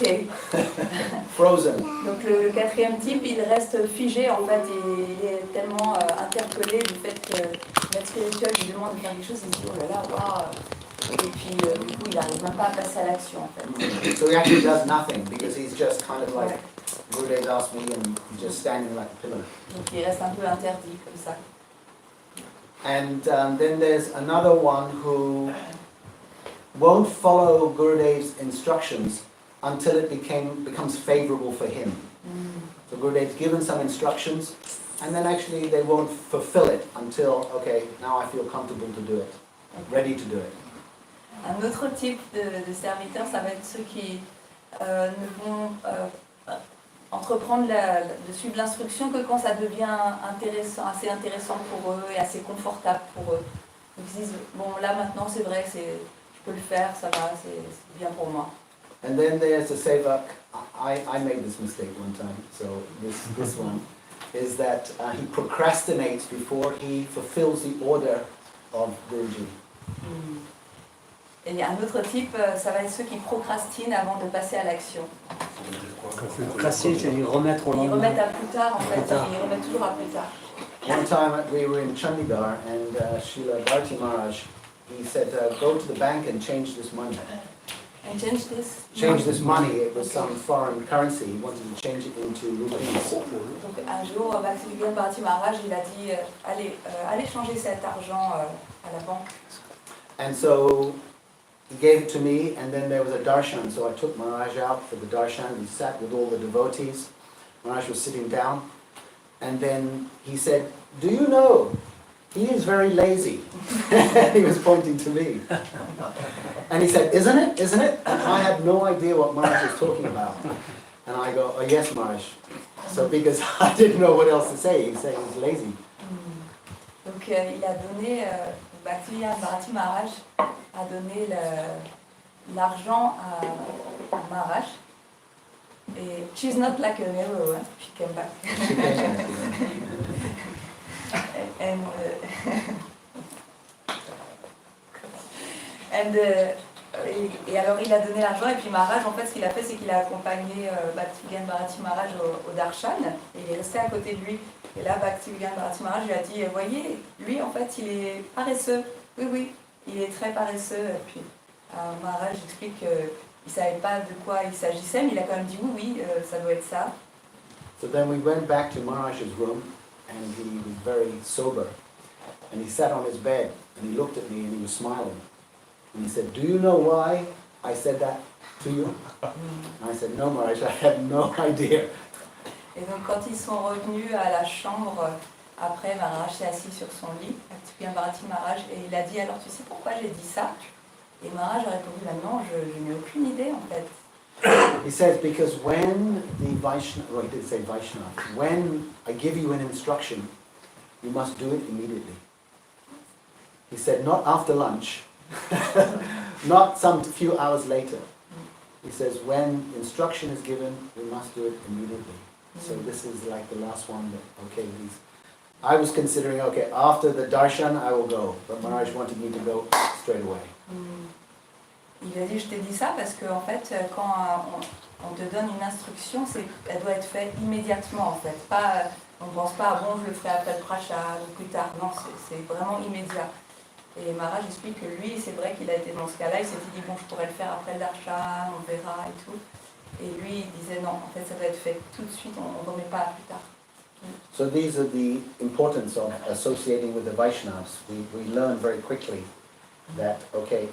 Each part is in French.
Ok. Frozen. Donc le quatrième type, il reste figé en fait, et il est tellement interpellé du fait que l'aide spirituelle lui demande de faire quelque chose, il se dit oh là là, waouh. Et puis du coup, il n'arrive même pas à passer à l'action en fait. So he actually does nothing because he's just kind of like, Gurudev asked me and he's just standing like a pillar. Donc il reste un peu interdit comme ça. And then there's another one who won't follow Gurudev's instructions until it becomes favorable for him. So Gurudev's given some instructions, and then actually they won't fulfill it until, okay, now I feel comfortable to do it, ready to do it. Un autre type de serviteurs, ça va être ceux qui ne vont entreprendre de suivre l'instruction que quand ça devient assez intéressant pour eux et assez confortable pour eux. Donc ils disent, bon là maintenant c'est vrai, je peux le faire, ça va, c'est bien pour moi. And then there's a sevak. I made this mistake one time, so this one is that he procrastinates before he fulfills the order of Guruji. Et il y a un autre type, ça va être ceux qui procrastinent avant de passer à l'action. Procrastiner, c'est lui remettre au Ils lendemain. remettent à plus tard en fait, ils remettent toujours à plus tard. One time we were in Chandigarh and Srila Bharti Maharaj, he said, go to the bank and change this money. And change this? Change this money, it was some foreign currency, he wanted to change it into rupees. Donc un jour, Bharti Maharaj, il a dit, allez changer cet argent à la banque. And so he gave it to me, and then there was a darshan, so I took Maharaj out for the darshan. We sat with all the devotees. Maharaj was sitting down, and then he said, do you know, he is very lazy. He was pointing to me. And he said, isn't it, isn't it? And I had no idea what Maharaj was talking about. And I go, oh yes, Maharaj. So because I didn't know what else to say, he said he's lazy. Donc il a donné, Bharti Maharaj a donné l'argent à Maharaj. Et she's not like a hero, hein? She came back. Et alors il a donné l'argent et puis Maharaj, en fait ce qu'il a fait c'est qu'il a accompagné Bharti Maharaj au darshan et il est resté à côté de lui. Et là Bharti Maharaj lui a dit, voyez, lui en fait il est paresseux, oui, il est très paresseux. Et puis Maharaj explique qu'il ne savait pas de quoi il s'agissait, mais il a quand même dit oui, ça doit être ça. So then we went back to Maharaj's room and he was very sober. And he sat on his bed and he looked at me and he was smiling. And he said, do you know why I said that to you? And I said, no, Maharaj, I have no idea. Et donc quand ils sont revenus à la chambre, après Maharaj s'est assis sur son lit, Bharti Maharaj, et il a dit, alors tu sais pourquoi j'ai dit ça? Et Maharaj a répondu, non, je n'ai aucune idée en fait. He says, because when the Vaishnava, well, he did say Vaishnava, when I give you an instruction, you must do it immediately. He said, not after lunch, not some few hours later. He says, when instruction is given, we must do it immediately. So this is like the last one that, okay, I was considering, okay, after the darshan I will go, but Maharaj wanted me to go straight away. Il a dit, je t'ai dit ça parce que en fait, quand on te donne une instruction, elle doit être faite immédiatement en fait. Pas, on ne pense pas, bon, je le ferai après le prasha ou plus tard. Non, c'est vraiment immédiat. Et Maharaj explique que lui, c'est vrai qu'il a été dans ce cas-là, il s'était dit, bon, je pourrais le faire après le darshan, on verra et tout. Et lui, il disait, non, en fait, ça doit être fait tout de suite, on ne remet pas à plus tard. So these are the importance of associating with the Vaishnavas. We learn very quickly that, okay,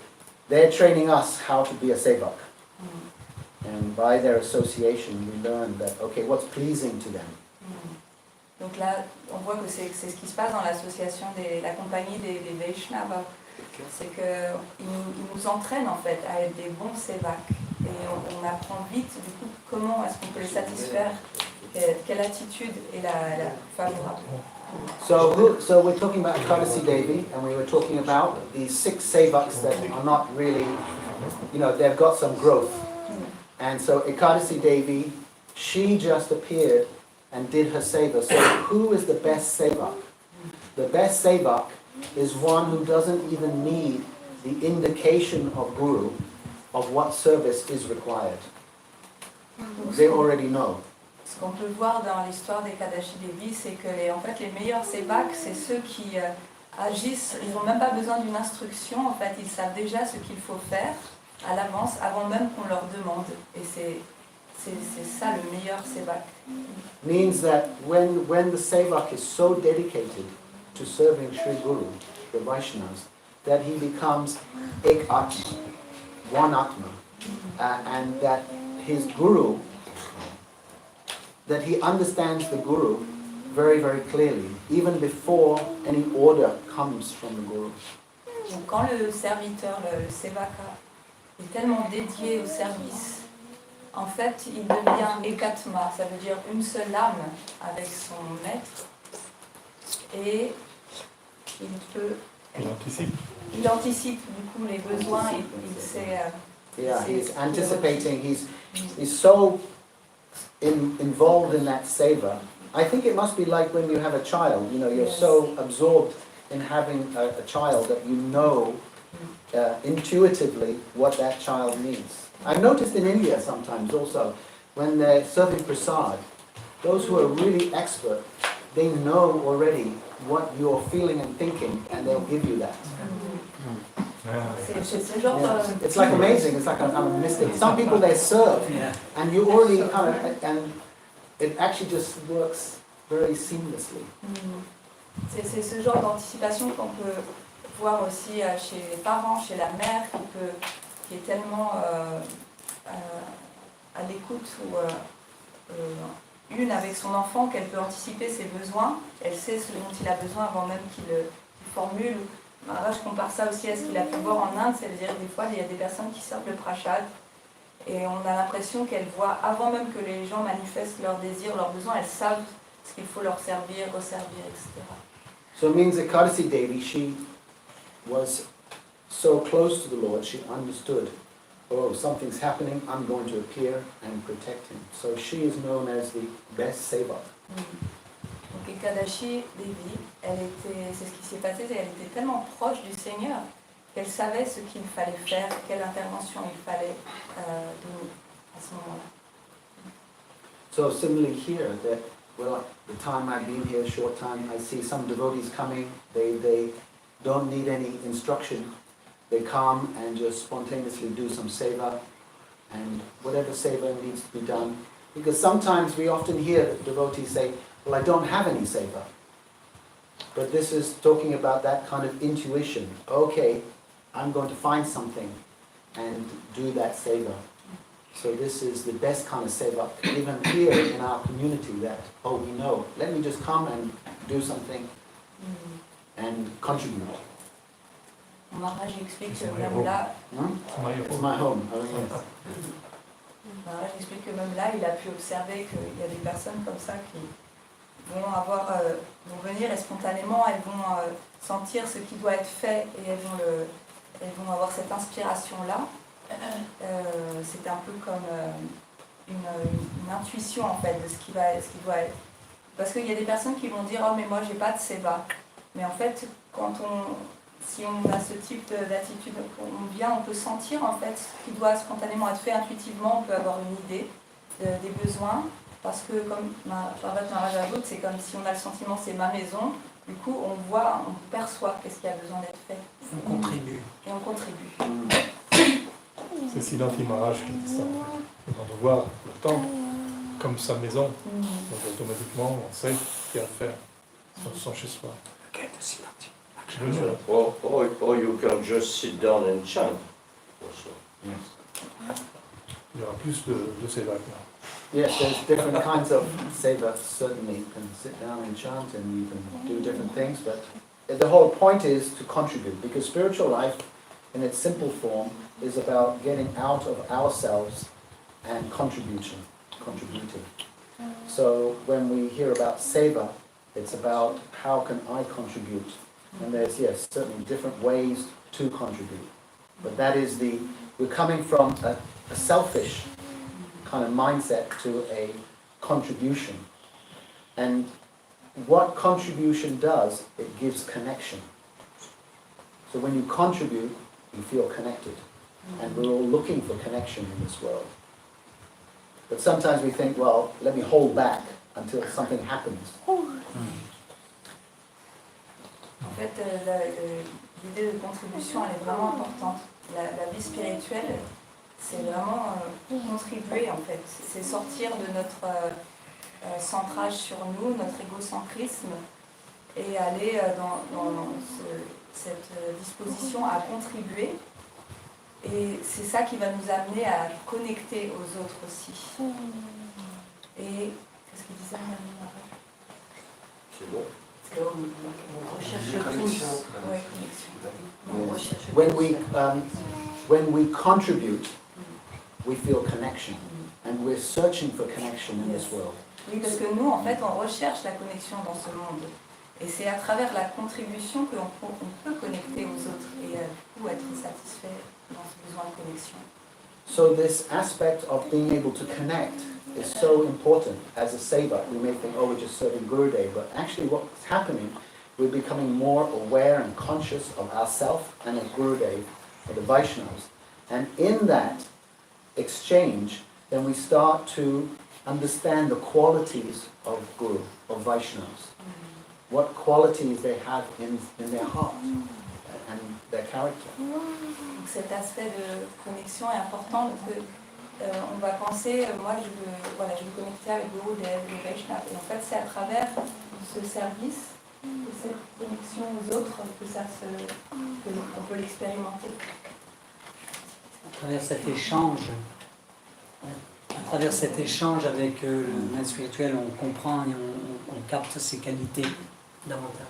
they're training us how to be a sevak. And by their association, we learn that, okay, what's pleasing to them. Donc là, on voit que c'est ce qui se passe dans l'association, la compagnie des Vaishnavas. C'est qu'ils nous entraînent en fait à être des bons sevaks. Et on apprend vite, du coup, comment est-ce qu'on peut les satisfaire, quelle attitude est la favorable. So we're talking about Kadasi Devi, and we were talking about these 6 sevaks that are not really, they've got some growth. And so Ekadasi Devi, she just appeared and did her seva. So who is the best sevak? The best sevak is one who doesn't even need the indication of Guru of what service is required. They already know. Ce qu'on peut voir dans l'histoire des Kadashi Devi, c'est que en fait, les meilleurs sévaks, c'est ceux qui agissent, ils n'ont même pas besoin d'une instruction, en fait, ils savent déjà ce qu'il faut faire à l'avance, avant même qu'on leur demande. Et c'est ça le meilleur sévak. Means that when the sevak is so dedicated to serving Sri Guru, the Vaishnavas, that he becomes ek atma, one atma, and that his guru, that he understands the guru very, very clearly, even before any order comes from the guru. Donc quand le serviteur, le sévaka, est tellement dédié au service, en fait, il devient ekatma, ça veut dire une seule âme avec son maître, et il anticipe du coup les besoins, il sait. He's anticipating. He's so involved in that seva. I think it must be like when you have a child. You know, you're so absorbed in having a child that you know intuitively what that child needs. I've noticed in India sometimes also, when they're serving prasad, those who are really expert, they know already what you're feeling and thinking, and they'll give you that. It's like amazing. It's like a mystic. Some people they serve, and you already kind of, and it actually just works very seamlessly. C'est ce genre d'anticipation qu'on peut voir aussi chez les parents, chez la mère, qui est tellement à l'écoute ou une avec son enfant qu'elle peut anticiper ses besoins. Elle sait ce dont il a besoin avant même qu'il formule. Là, je compare ça aussi à ce qu'il a pu voir en Inde, c'est-à-dire des fois il y a des personnes qui servent le prashad et on a l'impression qu'elles voient avant même que les gens manifestent leurs désirs, leurs besoins, elles savent ce qu'il faut leur servir, resservir, etc. So it means that Kadasi Devi, she was so close to the Lord, she understood, oh, something's happening, I'm going to appear and protect him. So she is known as the best sevak. Donc Kadashi Devi, c'est ce qui s'est passé, elle était tellement proche du Seigneur qu'elle savait ce qu'il fallait faire, quelle intervention il fallait donner à ce moment-là. So similarly here, that well, the time I've been here, short time, I see some devotees coming, they don't need any instruction, they come and just spontaneously do some seva, and whatever seva needs to be done. Because sometimes we often hear devotees say, well, I don't have any seva. But this is talking about that kind of intuition. Okay, I'm going to find something and do that seva. So this is the best kind of seva, even here in our community, that, oh, we know, let me just come and do something and contribute. Maharaj explique que même là... It's my home. Oh, yes. Maharaj explique que même là, il a pu observer qu'il y a des personnes comme ça qui vont venir et spontanément, elles vont sentir ce qui doit être fait et elles vont avoir cette inspiration-là. C'est un peu comme une intuition en fait de ce qui doit être. Parce qu'il y a des personnes qui vont dire « Oh mais moi j'ai pas de seva ». Mais en fait, si on a ce type d'attitude, on vient, on peut sentir en fait ce qui doit spontanément être fait intuitivement, on peut avoir une idée des besoins. Parce que comme Maharaj ajoute, c'est comme si on a le sentiment c'est ma maison, du coup on voit, on perçoit qu'est-ce qui a besoin d'être fait. On contribue. Et on contribue. C'est Siddhanti Maharaj qui dit ça. On doit voir le temps comme sa maison. Donc automatiquement on sait ce qu'il y a à faire. On se sent chez soi. Or you can just sit down and chant also. Il y aura plus de ces vagues là. Yes, there's different kinds of seva. Certainly, you can sit down and chant, and you can do different things. But the whole point is to contribute, because spiritual life, in its simple form, is about getting out of ourselves and contributing. So when we hear about seva, it's about how can I contribute, and there's certainly different ways to contribute. But that is we're coming from a selfish kind of mindset to a contribution. And what contribution does, it gives connection. So when you contribute, you feel connected. And we're all looking for connection in this world. But sometimes we think, well, let me hold back until something happens. En fait, l'idée de contribution, elle est vraiment importante. La vie spirituelle, c'est vraiment contribuer, en fait. C'est sortir de notre centrage sur nous, notre égocentrisme, et aller dans cette disposition à contribuer. Et c'est ça qui va nous amener à connecter aux autres aussi. Et qu'est-ce qu'il disait, C'est bon. On recherche tous. Ouais, connexion. When we contribute, we feel connection. And we're searching for connection in this world. Oui, parce que nous, en fait, on recherche la connexion dans ce monde. Et c'est à travers la contribution qu'on peut connecter aux autres et être satisfait dans ce besoin de connexion. So this aspect of being able to connect is so important. As a seva, we may think, oh, we're just serving Gurudev, but actually what's happening, we're becoming more aware and conscious of ourselves and of Gurudev, or the Vaishnavas. And in that exchange, then we start to understand the qualities of Guru, of Vaishnavas. What qualities they have in their heart and their character. Donc cet aspect de connexion est important. Donc, on va penser, moi je veux connecter avec Guru, les Vaishnavas. Et en fait c'est à travers ce service, cette connexion aux autres qu'on peut l'expérimenter. À travers cet échange avec le maître spirituel, on comprend et on capte ses qualités davantage.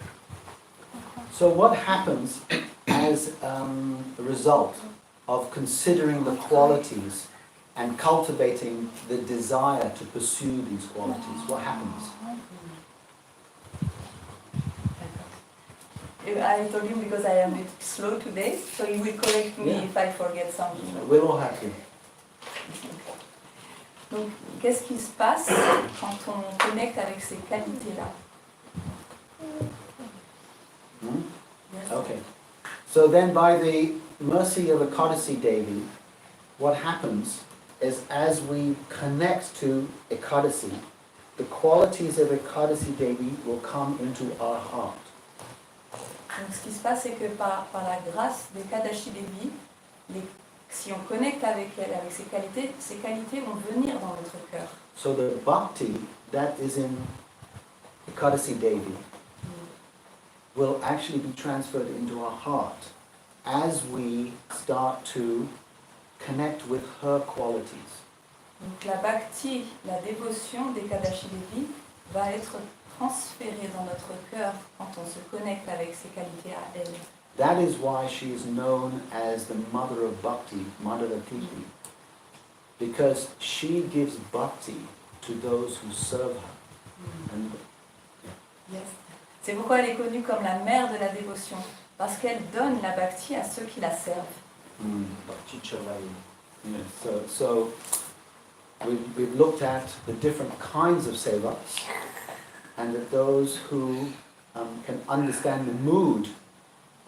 So what happens as a result of considering the qualities and cultivating the desire to pursue these qualities? What happens? I told him because I am a bit slow today, so he will correct me if I forget something. We're all happy. Donc, qu'est-ce qui se passe quand on connecte avec ces qualités-là? Okay. So then by the mercy of Ekadasi Devi, what happens is as we connect to Ekadasi, the qualities of Ekadasi Devi will come into our heart. Donc, ce qui se passe, c'est que par la grâce d'Ekadashi Devi, si on connecte avec elle, avec ces qualités vont venir dans notre cœur. So the bhakti that is in Ekadasi Devi will actually be transferred into our heart as we start to connect with her qualities. Donc la bhakti, la dévotion d'Ekadashi Devi va être transférée dans notre cœur quand on se connecte avec ces qualités à elle. That is why she is known as the mother of bhakti, Madhavatiti, because she gives bhakti to those who serve her. And, Yes. C'est pourquoi elle est connue comme la mère de la dévotion, parce qu'elle donne la bhakti à ceux qui la servent. Bhakti Chavali. So we've looked at the different kinds of sevaks, and that those who can understand the mood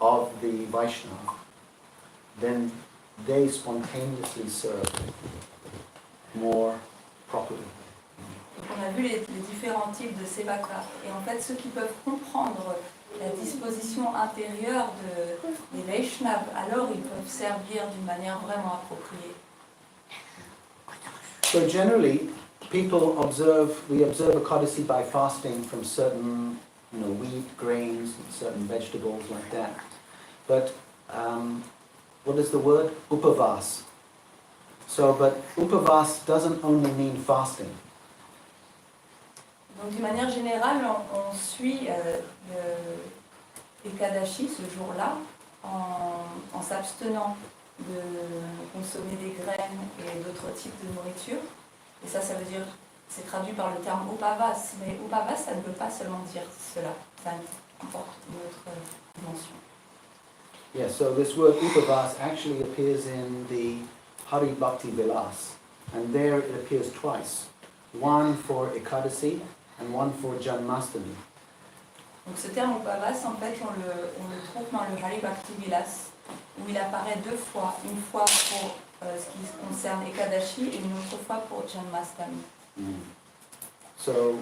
of the Vaishnava, then they spontaneously serve more properly. Donc on a vu les différents types de sevaka, et en fait ceux qui peuvent comprendre la disposition intérieure des Vaishnavas, alors ils peuvent servir d'une manière vraiment appropriée. So generally, we observe Ekadasi by fasting from certain, wheat, grains, and certain vegetables like that. But what is the word? Upavas. So, but upavas doesn't only mean fasting. Donc d'une manière générale, on suit Ekadashi ce jour-là en s'abstenant de consommer des graines et d'autres types de nourriture. Et ça veut dire, c'est traduit par le terme upavas, mais upavas, ça ne veut pas seulement dire cela, ça comporte une autre dimension. Yeah, so this word upavas actually appears in the Hari Bhakti Vilas, and there it appears twice, one for Ekadasi and one for Janmastami. Donc ce terme upavas, en fait, on le trouve dans le Hari Bhakti Vilas, où il apparaît deux fois, une fois pour ce qui concerne Ekadashi et une autre fois pour Janmashtami. So,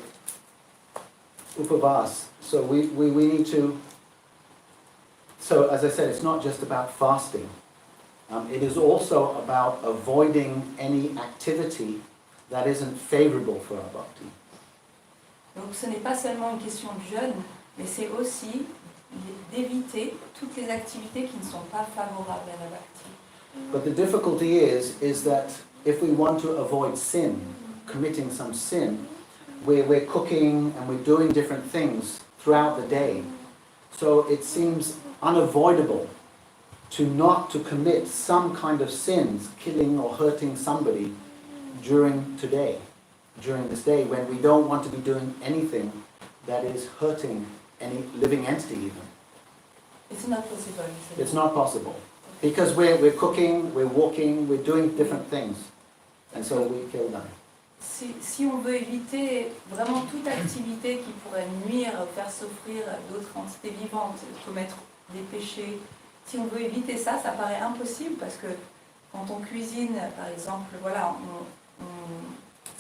Upavas. So we need to, so as I said, it's not just about fasting. It is also about avoiding any activity that isn't favorable for our bhakti. Donc ce n'est pas seulement une question de jeûne, mais c'est aussi d'éviter toutes les activités qui ne sont pas favorables à la bhakti. But the difficulty is that if we want to avoid sin, committing some sin, we're cooking and we're doing different things throughout the day. So it seems unavoidable to commit some kind of sins, killing or hurting somebody during this day, when we don't want to be doing anything that is hurting any living entity even. It's not possible. It's not possible. Because we're cooking, we're walking, we're doing different things. And so we kill them. Si on veut éviter vraiment toute activité qui pourrait nuire, faire souffrir d'autres entités vivantes, commettre des péchés, si on veut éviter ça, ça paraît impossible parce que quand on cuisine, par exemple, voilà,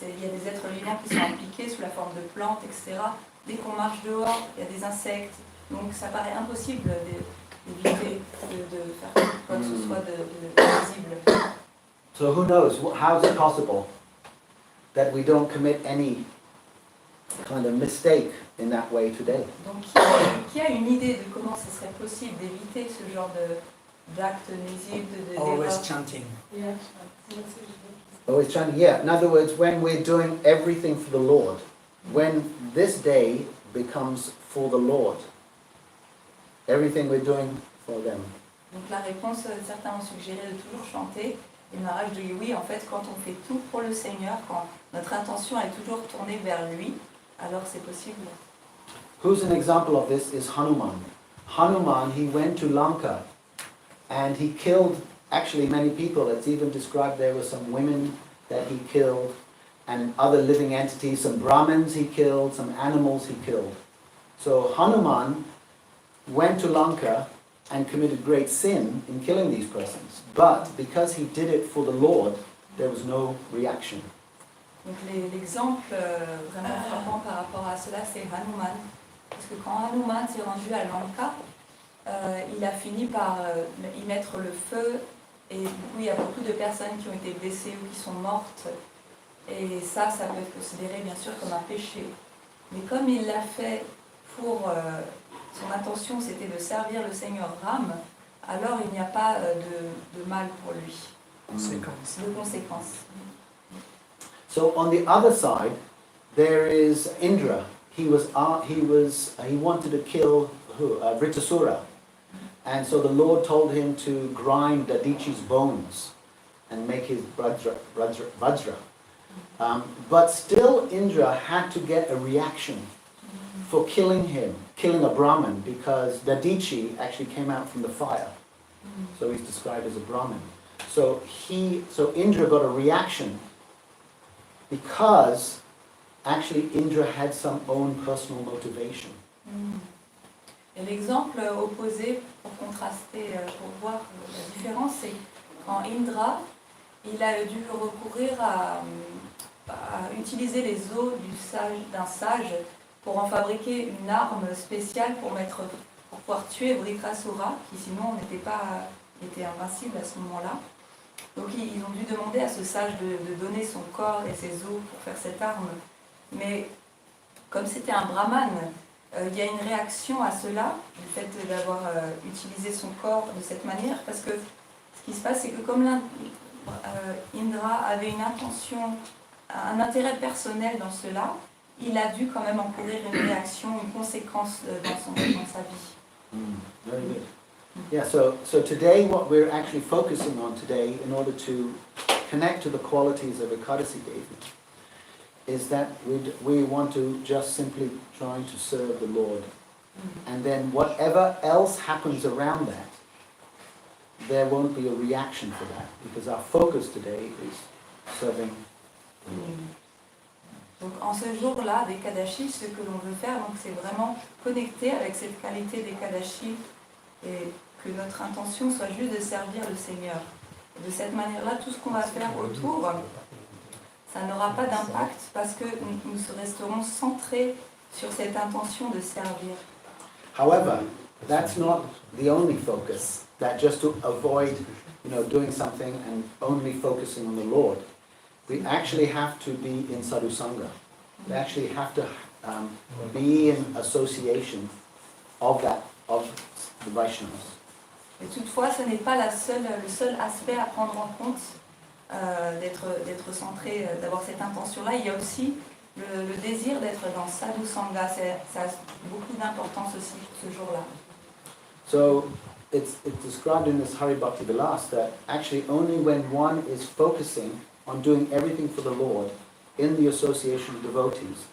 il y a des êtres vivants qui sont impliqués sous la forme de plantes, etc. Dès qu'on marche dehors, il y a des insectes. Donc ça paraît impossible d'éviter de faire quoi que ce soit de visible. So who knows, how is it possible that we don't commit any kind of mistake in that way today? Donc qui a une idée de comment ce serait possible d'éviter ce genre d'actes nuisibles, Always d'erreurs? chanting. Always trying, yeah. In other words, when we're doing everything for the Lord, when this day becomes for the Lord, everything we're doing for them. Donc la réponse, certains ont suggéré de toujours chanter. Et Maharaj dit oui, en fait, quand on fait tout pour le Seigneur, quand notre intention est toujours tournée vers lui, alors c'est possible. Who's an example of this is Hanuman. Hanuman, he went to Lanka and he killed actually many people. It's even described there were some women that he killed and other living entities, some Brahmins he killed, some animals he killed. So Hanuman went to Lanka and committed great sin in killing these persons. But because he did it for the Lord, there was no reaction. Donc l'exemple vraiment frappant par rapport à cela, c'est Hanuman. Parce que quand Hanuman s'est rendu à Lanka, il a fini par y mettre le feu. Et du coup, il y a beaucoup de personnes qui ont été blessées ou qui sont mortes. Et ça peut être considéré bien sûr comme un péché. Mais comme il l'a fait pour... son intention c'était de servir le Seigneur Ram, alors il n'y a pas de mal pour lui. De conséquences. So on the other side, there is Indra. He wanted to kill Vritasura. And so the Lord told him to grind Dadichi's bones and make his vajra. But still Indra had to get a reaction for killing a Brahmin, because Dadichi actually came out from the fire. So he's described as a Brahmin. So Indra got a reaction because actually Indra had some own personal motivation. Et l'exemple opposé, pour contraster, pour voir la différence, c'est quand Indra, il a dû recourir à utiliser les os d'un sage pour en fabriquer une arme spéciale pour pouvoir tuer Vritrasura, qui sinon était invincible à ce moment-là. Donc ils ont dû demander à ce sage de donner son corps et ses os pour faire cette arme. Mais comme c'était un brahman, il y a une réaction à cela, du fait d'avoir utilisé son corps de cette manière, parce que ce qui se passe, c'est que comme Indra avait une intention, un intérêt personnel dans cela, il a dû quand même encourir une réaction, une conséquence dans sa vie. Very good. Yeah, so today what we're actually focusing on today, in order to connect to the qualities of Ekadasi Devi, is that we want to just simply try to serve the Lord. And then whatever else happens around that, there won't be a reaction for that, because our focus today is serving the Lord. Donc en ce jour-là, des Kadashi, ce que l'on veut faire, c'est vraiment connecter avec cette qualité des Kadashi et que notre intention soit juste de servir le Seigneur. De cette manière-là, tout ce qu'on va faire autour, ça n'aura pas d'impact parce que nous resterons centrés sur cette intention de servir. However, that's not the only focus, that just to avoid, doing something and only focusing on the Lord. We actually have to be in sadhu sangha. We actually have to be in association of the Vaishnavas. Et toutefois, ce n'est pas le seul aspect à prendre en compte d'être centré, d'avoir cette intention-là. Il y a aussi le désir d'être dans sadhu sangha. Ça a beaucoup d'importance aussi ce jour-là. So it's described in this Hari Bhakti Vilas that actually only when one is focusing on doing everything for the Lord in the association of devotees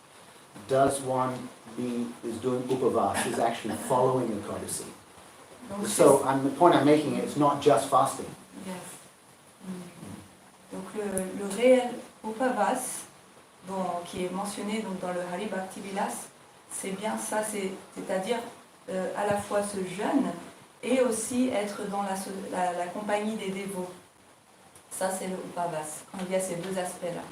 does one is doing upavas, is actually following the Ekadasi. So the point I'm making is not just fasting. Yes. Donc le réel upavas, qui est mentionné donc, dans le Hari Bhakti Vilas, c'est bien ça, c'est-à-dire à la fois ce jeûne et aussi être dans la compagnie des dévots. Ça, c'est le upavas, quand il y a ces deux aspects-là.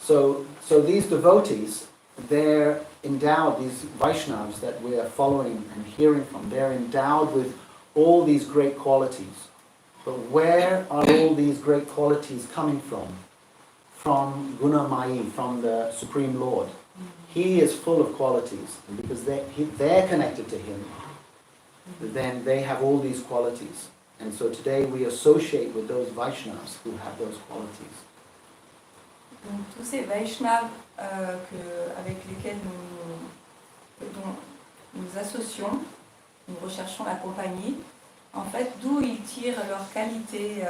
So these devotees, they're endowed, these Vaishnavas that we are following and hearing from, they're endowed with all these great qualities. But where are all these great qualities coming from? From Gunamayi, from the Supreme Lord. He is full of qualities, and because they're connected to him, then they have all these qualities. And so today we associate with those Vaishnavas who have those qualities. Donc tous ces Vaishnavas avec lesquels nous associons, nous recherchons la compagnie, en fait, d'où ils tirent leur qualité,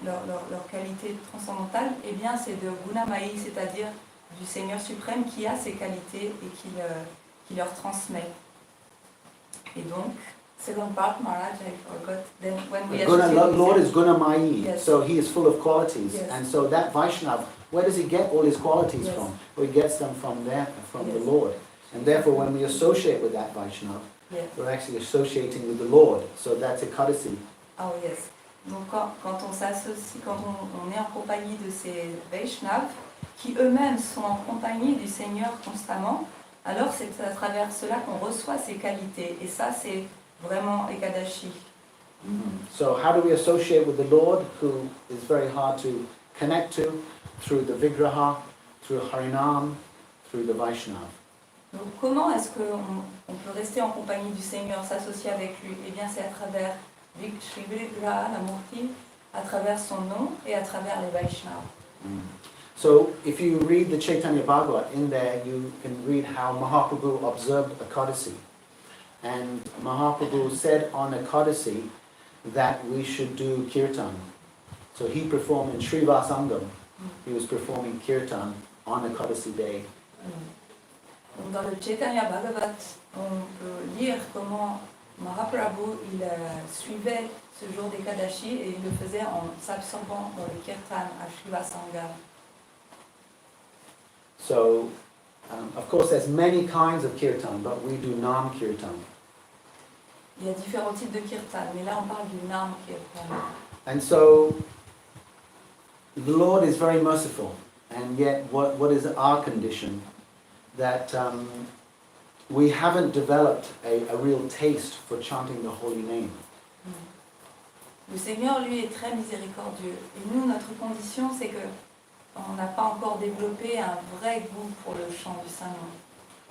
leur qualité transcendantale, eh bien c'est de Gunamayi, c'est-à-dire du Seigneur suprême qui a ses qualités et qui leur transmet. Et donc, second part, Maharaj, I forgot. Then when we The Lord is Gunamayi, yes. so he is full of qualities. Yes. And so that Vaishnava, where does he get all his qualities Yes. from? Well, he gets them from the Yes. Lord. And therefore when we associate with that Vaishnava, yes. we're actually associating with the Lord. So that's a Ekadasi. Oh yes. Donc quand on s'associe, quand on est en compagnie de ces Vaishnavas, qui eux-mêmes sont en compagnie du Seigneur constamment, alors c'est à travers cela qu'on reçoit ces qualités. Et ça, c'est vraiment Ekadashi. So how do we associate with the Lord, who is very hard to connect to, through the Vigraha, through Harinam, through the Vaishnava? Donc comment est-ce qu'on peut rester en compagnie du Seigneur, s'associer avec lui? Eh bien c'est à travers Shri Vigraha, la Murti, à travers son nom et à travers les Vaishnavas. So if you read the Chaitanya Bhagavat, in there you can read how Mahaprabhu observed Ekadasi. And Mahaprabhu said on Ekadasi that we should do kirtan. So he performed in Srivasangam, he was performing kirtan on Ekadasi day. Donc dans le Chaitanya Bhagavat, on peut lire comment Mahaprabhu suivait ce jour d'Ekadashi et il le faisait en s'absorbant dans le kirtan à Srivasangam. So, of course, there's many kinds of kirtan, but we do Nam kirtan. Il y a différents types de kirtan, mais là on parle du Nam kirtan. And so, the Lord is very merciful, and yet what is our condition? That we haven't developed a real taste for chanting the holy name. Le Seigneur, lui, est très miséricordieux. Et nous, notre condition, c'est que on n'a pas encore développé un vrai goût pour le chant du Saint-Nom.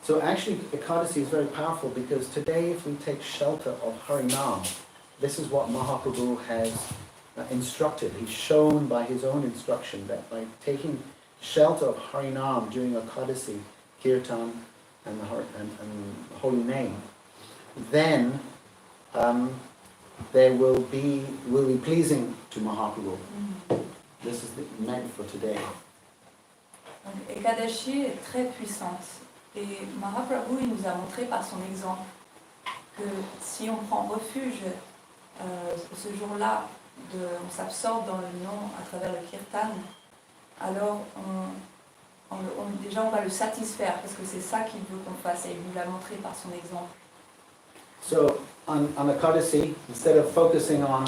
So actually, Ekadasi is very powerful because today, if we take shelter of Harinam, this is what Mahaprabhu has instructed. He's shown by his own instruction that by taking shelter of Harinam during Ekadasi, Kirtan, and the holy name, then there will be pleasing to Mahaprabhu. This is meant for today. Donc, Ekadashi est très puissante. Et Mahaprabhu, il nous a montré par son exemple que si on prend refuge ce jour-là, on s'absorbe dans le nom à travers le kirtan, alors déjà on va le satisfaire parce que c'est ça qu'il veut qu'on fasse et il nous l'a montré par son exemple. So on Ekadasi, instead of focusing on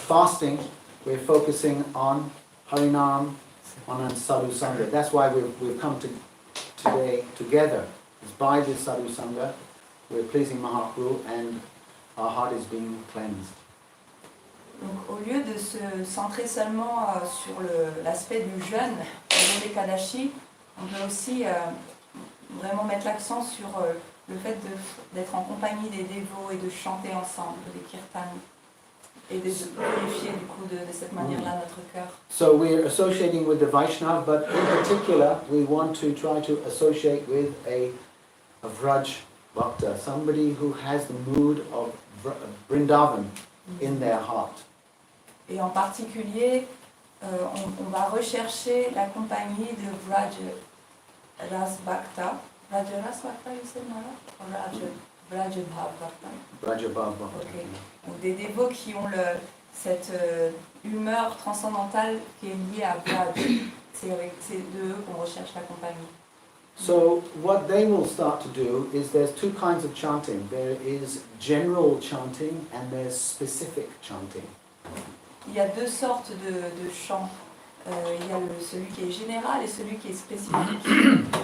fasting, we're focusing on Harinam, on Sadhu Sangha. That's why we've come today together. It's by this Sadhu Sangha, we're pleasing Mahaprabhu and our heart is being cleansed. Donc, au lieu de se centrer seulement sur l'aspect du jeûne, le jour des Kadashi, on peut aussi vraiment mettre l'accent sur le fait d'être en compagnie des dévots et de chanter ensemble des kirtans et de purifier du coup de cette manière-là notre cœur. So we're associating with the Vaishnav, but in particular we want to try to associate with a Vraj Bhakta, somebody who has the mood of Vrindavan in their heart. Et en particulier, on va rechercher la compagnie de Vraj Ras Bhakta. Vraj Ras Bhakta, you said, Mara? Vraj Bhav Bhakta. Vrajabhav Bhakta. Okay. Donc des dévots qui ont cette humeur transcendantale qui est liée à Vraj. C'est de eux qu'on recherche la compagnie. So what they will start to do is there's two kinds of chanting. There is general chanting and there's specific chanting. Il y a deux sortes de chants. Il y a celui qui est général et celui qui est spécifique.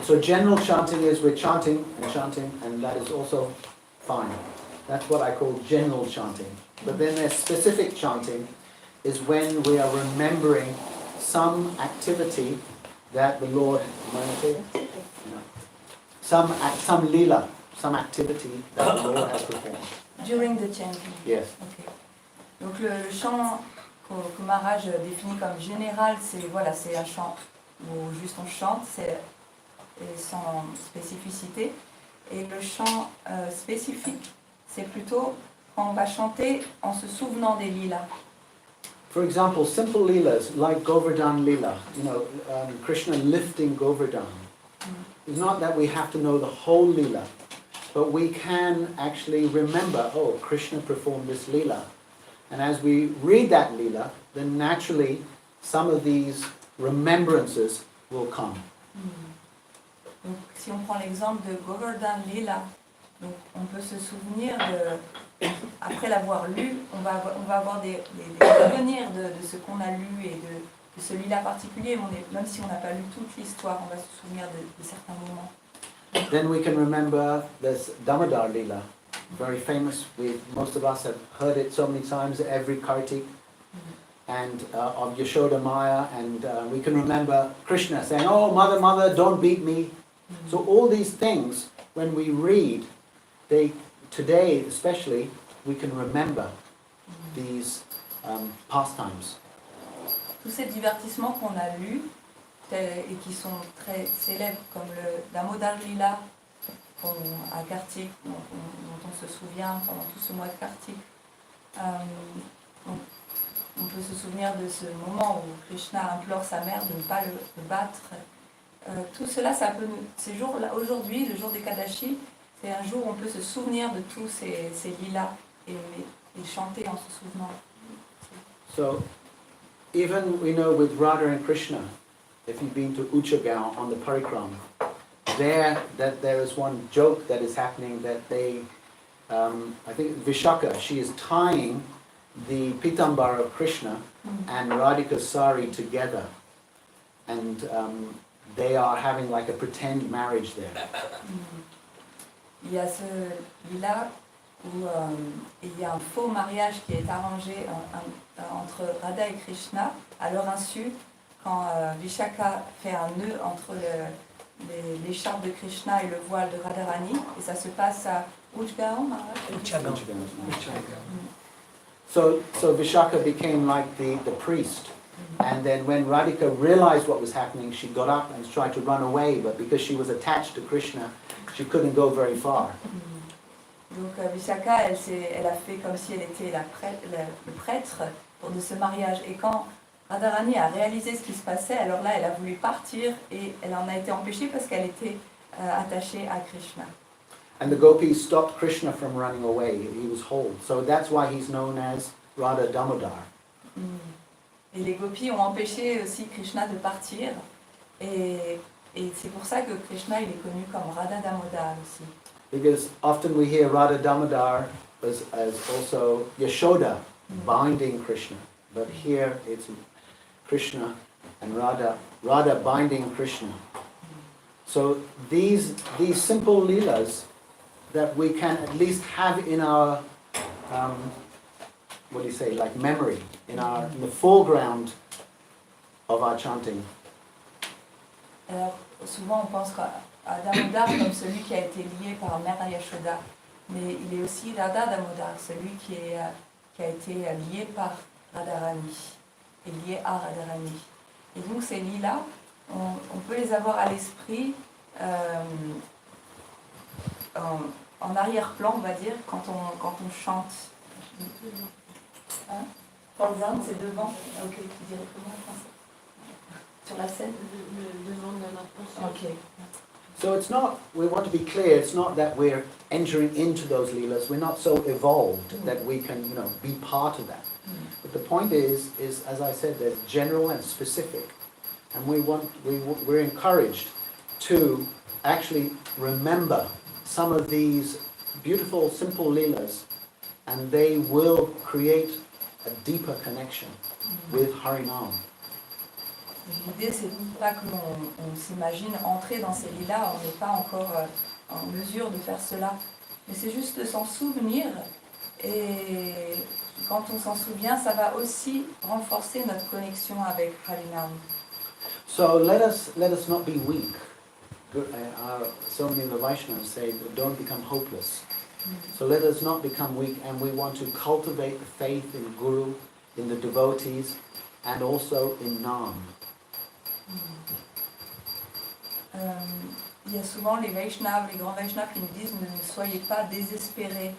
So general chanting is we're chanting, and that is also fine. That's what I call general chanting. But then there's specific chanting is when we are remembering some activity that the Lord, some lila, some activity that the Lord has performed. During the chanting. Yes. Okay. Donc le chant que Maharaj définit comme général, c'est un chant où juste on chante, c'est sans spécificité. Et le chant spécifique, c'est plutôt quand on va chanter en se souvenant des lilas. For example, simple lilas like Govardhan Lila, Krishna lifting Govardhan. It's not that we have to know the whole lila, but we can actually remember, oh, Krishna performed this lila. And as we read that lila, then naturally some of these remembrances will come. Donc, si on prend l'exemple de Govardhan Lila, donc on peut se souvenir après l'avoir lu, on va avoir des souvenirs de ce qu'on a lu et de ce lila particulier, même si on n'a pas lu toute l'histoire, on va se souvenir de certains moments. Then we can remember this Damodar Lila, very famous. Most of us have heard it so many times, every Kartik, and of Yashoda Maya, and we can remember Krishna saying, oh, mother, mother, don't beat me. So all these things, when we read, today especially, we can remember these pastimes. Tous ces divertissements qu'on a lus et qui sont très célèbres, comme le Damodar Lila à Kartik, dont on se souvient pendant tout ce mois de Kartik. On peut se souvenir de ce moment où Krishna implore sa mère de ne pas le battre. Tout cela, ces jours-là, aujourd'hui, le jour des Kadashi, c'est un jour où on peut se souvenir de tous ces lilas et chanter en se souvenant. So, even we know with Radha and Krishna, if you've been to Uchagaon on the Parikram, there is one joke that is happening that I think Vishaka, she is tying the Pitambara of Krishna and Radhika's sari together, and they are having like a pretend marriage there. Il y a ce lila où il y a un faux mariage qui est arrangé entre Radha et Krishna à leur insu, quand Vishaka fait un nœud entre l'écharpe de Krishna et le voile de Radharani, et ça se passe à Uchagaon. So Vishaka became like the priest, and then when Radhika realized what was happening, she got up and tried to run away, but because she was attached to Krishna, she couldn't go very far. Donc Vishaka, elle a fait comme si elle était le prêtre de ce mariage, et quand Radharani a réalisé ce qui se passait, alors là elle a voulu partir et elle en a été empêchée parce qu'elle était attachée à Krishna. And the gopis stopped Krishna from running away. He was whole. So that's why he's known as Radha Damodar. Et les gopis ont empêché aussi Krishna de partir, et c'est pour ça que Krishna il est connu comme Radha Damodar aussi. Because often we hear Radha Damodar as also Yashoda binding Krishna. but here it's Krishna and Radha binding Krishna. So these simple leelas that we can at least have in our, like memory, in the foreground of our chanting. Alors, souvent on pense à Damodar comme celui qui a été lié par Mère Yashoda, mais il est aussi Radha Damodar, celui qui a été lié par Radharani, et lié à Radharani. Et donc ces lilas, on peut les avoir à l'esprit en arrière-plan, on va dire, quand on chante. Hein? Foreground, c'est devant. Ok, tu dirais comment en français? Sur la scène? Devant de la pensée. Ok. So it's not, we want to be clear, it's not that we're entering into those leelas, we're not so evolved that we can, be part of that. But the point is, as I said, there's general and specific. And we're encouraged to actually remember some of these beautiful, simple leelas, and they will create a deeper connection with Harinam. L'idée, c'est pas que l'on s'imagine entrer dans ces lilas, on n'est pas encore en mesure de faire cela. Mais c'est juste de s'en souvenir, et quand on s'en souvient, ça va aussi renforcer notre connexion avec Harinam. So let us not be weak. So many of the Vaishnavas say, don't become hopeless. So let us not become weak, and we want to cultivate the faith in Guru, in the devotees, and also in Nam. Il y a souvent les Vaishnavas, les grands Vaishnavas qui nous disent ne soyez pas désespérés.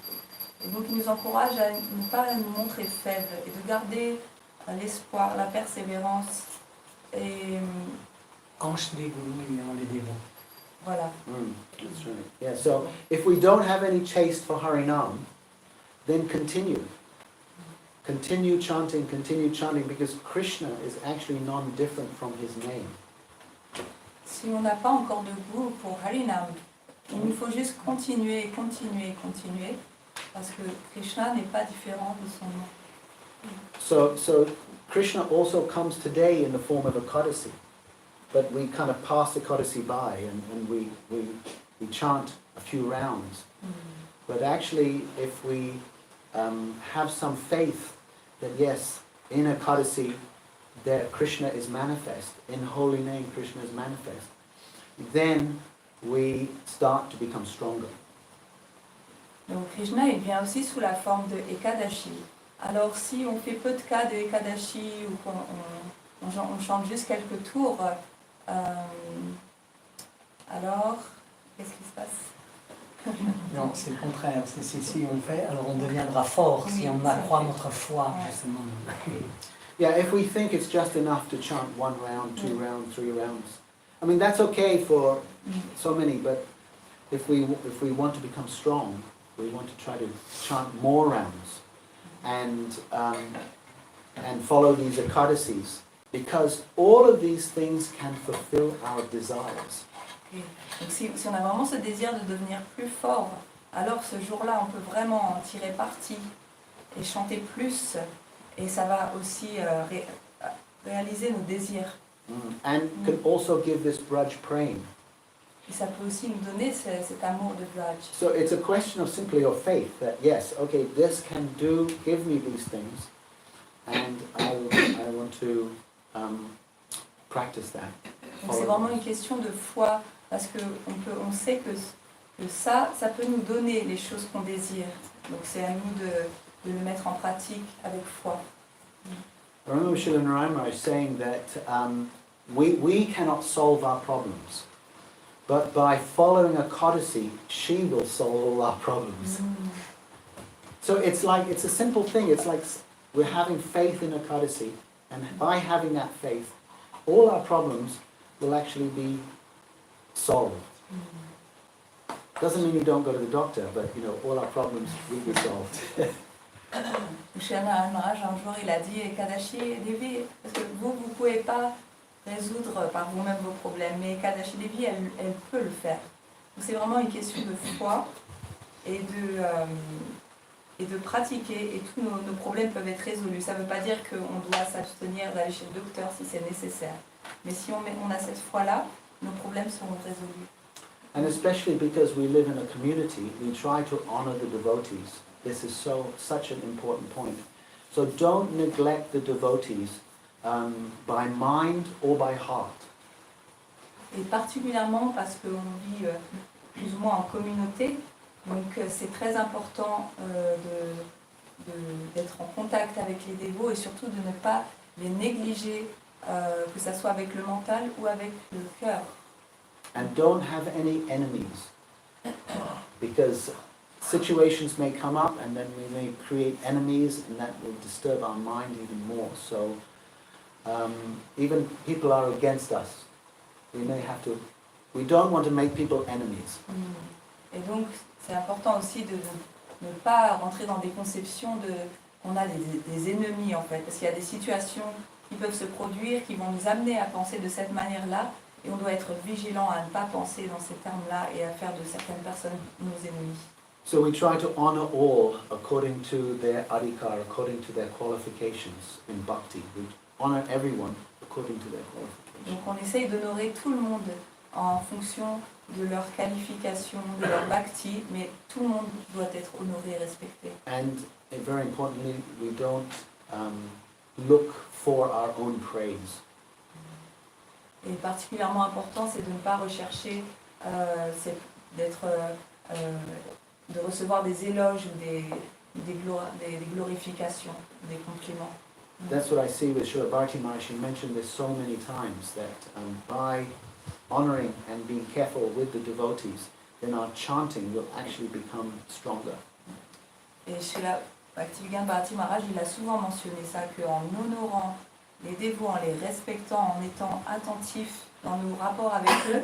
Et donc ils nous encouragent à ne pas nous montrer faibles et de garder l'espoir, la persévérance. Et Ange les gurus et les dévots. voilà. That's right. Yeah, so if we don't have any chaste for Harinam, then continue. Continue chanting, because Krishna is actually non-different from his name. Si on n'a pas encore de goût pour Harinam, il nous faut juste continuer, parce que Krishna n'est pas différent de son nom. So Krishna also comes today in the form of a Kodasi, but we kind of pass the Kodasi by and we chant a few rounds. But actually, if we have some faith that yes, in a Kodasi, that Krishna is manifest, in holy name Krishna is manifest, then we start to become stronger. Donc Krishna, il vient aussi sous la forme de Ekadashi. Alors si on fait peu de cas de Ekadashi ou qu'on chante juste quelques tours, alors qu'est-ce qui se passe? Non, c'est le contraire. C'est si on fait, alors on deviendra fort, si on accroît notre foi, justement. Yeah, if we think it's just enough to chant 1 round, 2 rounds, 3 rounds, I mean that's okay for so many, but if we want to become strong, we want to try to chant more rounds and follow these Ekadasis, because all of these things can fulfill our desires. Donc si on a vraiment ce désir de devenir plus fort, alors ce jour-là, on peut vraiment en tirer parti et chanter plus, et ça va aussi réaliser nos désirs. And can also give this Braj praying. Et ça peut aussi nous donner cet amour de Braj. So it's a question of simply your faith that yes, okay, this can give me these things, and I want to practice that. Donc c'est vraiment une question de foi, parce que on sait que ça peut nous donner les choses qu'on désire. Donc c'est à nous de le mettre en pratique avec foi. I remember Srila Narayana saying that we cannot solve our problems, but by following a Kodasi, she will solve all our problems. So it's a simple thing. It's like we're having faith in a Kodasi, and by having that faith, all our problems will actually be solved. Doesn't mean you don't go to the doctor, but all our problems will be solved. Chez Maharaj, un jour, il a dit Ekadashi Devi, parce que vous pouvez pas résoudre par vous-même vos problèmes, mais Ekadashi Devi, elle peut le faire. Donc c'est vraiment une question de foi et et de pratiquer, et tous nos problèmes peuvent être résolus. Ça ne veut pas dire qu'on doit s'abstenir d'aller chez le docteur si c'est nécessaire. Mais si on a cette foi-là, nos problèmes seront résolus. And especially because we live in a community, we try to honor the devotees. This is such an important point. So don't neglect the devotees by mind or by heart. Et particulièrement parce qu'on vit plus ou moins en communauté, donc c'est très important d'être en contact avec les dévots et surtout de ne pas les négliger, que ce soit avec le mental ou avec le cœur. And don't have any enemies, because situations may come up and then we may create enemies and that will disturb our mind even more. So even people are against us. We don't want to make people enemies. Et donc c'est important aussi de ne pas rentrer dans des conceptions qu'on a des ennemis en fait, parce qu'il y a des situations qui peuvent se produire, qui vont nous amener à penser de cette manière-là, et on doit être vigilant à ne pas penser dans ces termes-là et à faire de certaines personnes nos ennemis. So we try to honor all according to their adhikar, according to their qualifications in bhakti. We honor everyone according to their qualifications. Donc on essaye d'honorer tout le monde en fonction de leur qualification, de leur bhakti, mais tout le monde doit être honoré et respecté. And very importantly, we don't look for our own praise. Et particulièrement important, c'est de ne pas rechercher de recevoir des éloges ou des glorifications, des compliments. That's what I see with Srila Bharati Maharaj. He mentioned this so many times, that by honoring and being careful with the devotees, then our chanting will actually become stronger. Et Srila Bharati Maharaj, il a souvent mentionné ça, qu'en honorant les dévots, en les respectant, en étant attentifs dans nos rapports avec eux,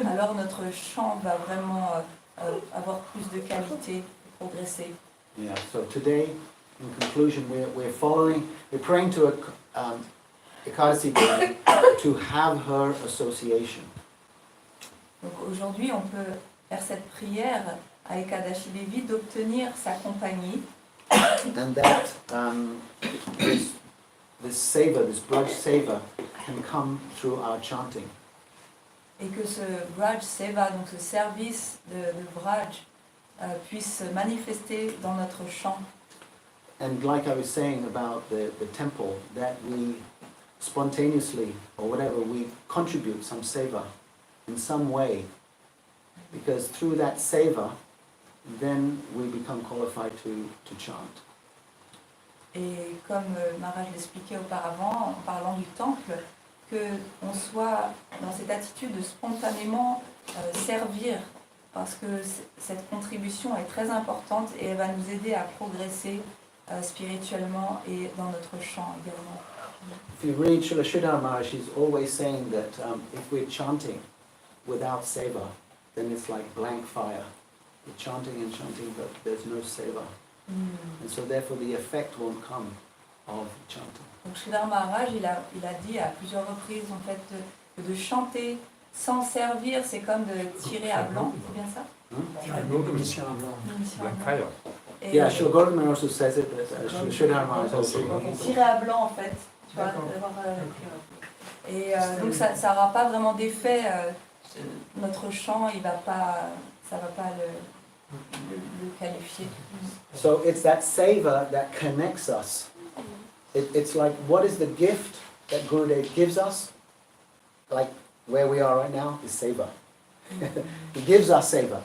alors notre chant va vraiment avoir plus de qualité, progresser. Yeah. So today, in conclusion, we're praying to Ekadasi Devi to have her association. Donc aujourd'hui, on peut faire cette prière à Ekadashi Devi d'obtenir sa compagnie. And that this seva, this Braj seva, can come through our chanting. Et que ce Braj Seva, donc ce service de Braj, puisse se manifester dans notre chant. And like I was saying about the temple, that we spontaneously, or whatever, we contribute some seva in some way, because through that seva, then we become qualified to chant. Et comme Maharaj l'expliquait auparavant, en parlant du temple, qu'on soit dans cette attitude de spontanément servir, parce que cette contribution est très importante et elle va nous aider à progresser spirituellement et dans notre chant également. If you read Srila Sridhar Maharaj, he's always saying that if we're chanting without seva, then it's like blank fire. We're chanting, but there's no seva. And so therefore the effect won't come of chanting. Donc Sridhar Maharaj, il a dit à plusieurs reprises en fait de chanter sans servir, c'est comme de tirer à blanc, c'est bien ça? Mission à blanc. Mission à blanc. Et Yeah, Srila Gordon also says it, but Sridhar Maharaj also. Tirer à blanc en fait. Tu vois, et donc ça n'aura pas vraiment d'effet. Notre chant, ça va pas le qualifier. So it's that seva that connects us. It's like, what is the gift that Gurudev gives us? Like where we are right now is seva. He gives us seva.